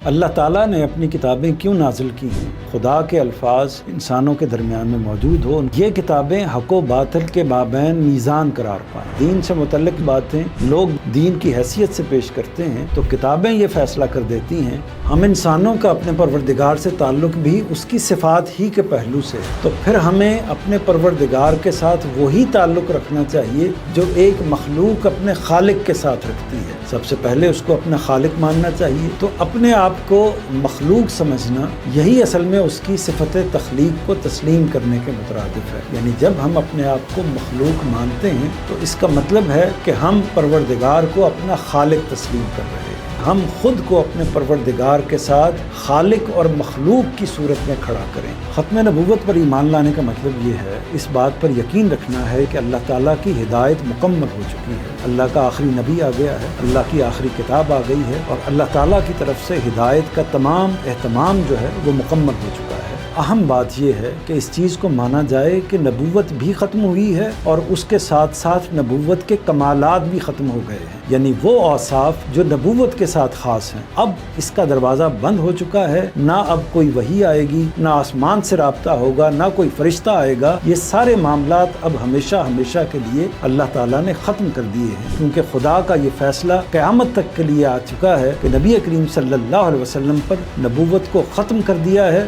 اللہ تعالیٰ نے اپنی کتابیں کیوں نازل کی ہیں؟ خدا کے الفاظ انسانوں کے درمیان میں موجود ہو، یہ کتابیں حق و باطل کے مابین میزان قرار پائیں۔ دین سے متعلق باتیں لوگ دین کی حیثیت سے پیش کرتے ہیں تو کتابیں یہ فیصلہ کر دیتی ہیں ہم انسانوں کا اپنے پروردگار سے تعلق بھی اس کی صفات ہی کے پہلو سے، تو پھر ہمیں اپنے پروردگار کے ساتھ وہی تعلق رکھنا چاہیے جو ایک مخلوق اپنے خالق کے ساتھ رکھتی ہے۔ سب سے پہلے اس کو اپنا خالق ماننا چاہیے، تو اپنے آپ کو مخلوق سمجھنا یہی اصل میں اس کی صفت تخلیق کو تسلیم کرنے کے مترادف ہے۔ یعنی جب ہم اپنے آپ کو مخلوق مانتے ہیں تو اس کا مطلب ہے کہ ہم پروردگار کو اپنا خالق تسلیم کر رہے ہیں۔ ہم خود کو اپنے پروردگار کے ساتھ خالق اور مخلوق کی صورت میں کھڑا کریں۔ ختم نبوت پر ایمان لانے کا مطلب یہ ہے اس بات پر یقین رکھنا ہے کہ اللہ تعالیٰ کی ہدایت مکمل ہو چکی ہے، اللہ کا آخری نبی آ گیا ہے، اللہ کی آخری کتاب آ گئی ہے، اور اللہ تعالیٰ کی طرف سے ہدایت کا تمام اہتمام جو ہے وہ مکمل ہو چکا ہے۔ اہم بات یہ ہے کہ اس چیز کو مانا جائے کہ نبوت بھی ختم ہوئی ہے اور اس کے ساتھ ساتھ نبوت کے کمالات بھی ختم ہو گئے ہیں، یعنی وہ اوصاف جو نبوت کے ساتھ خاص ہیں اب اس کا دروازہ بند ہو چکا ہے۔ نہ اب کوئی وحی آئے گی، نہ آسمان سے رابطہ ہوگا، نہ کوئی فرشتہ آئے گا۔ یہ سارے معاملات اب ہمیشہ ہمیشہ کے لیے اللہ تعالیٰ نے ختم کر دیے ہیں، کیونکہ خدا کا یہ فیصلہ قیامت تک کے لیے آ چکا ہے کہ نبی کریم صلی اللہ علیہ وسلم پر نبوت کو ختم کر دیا ہے۔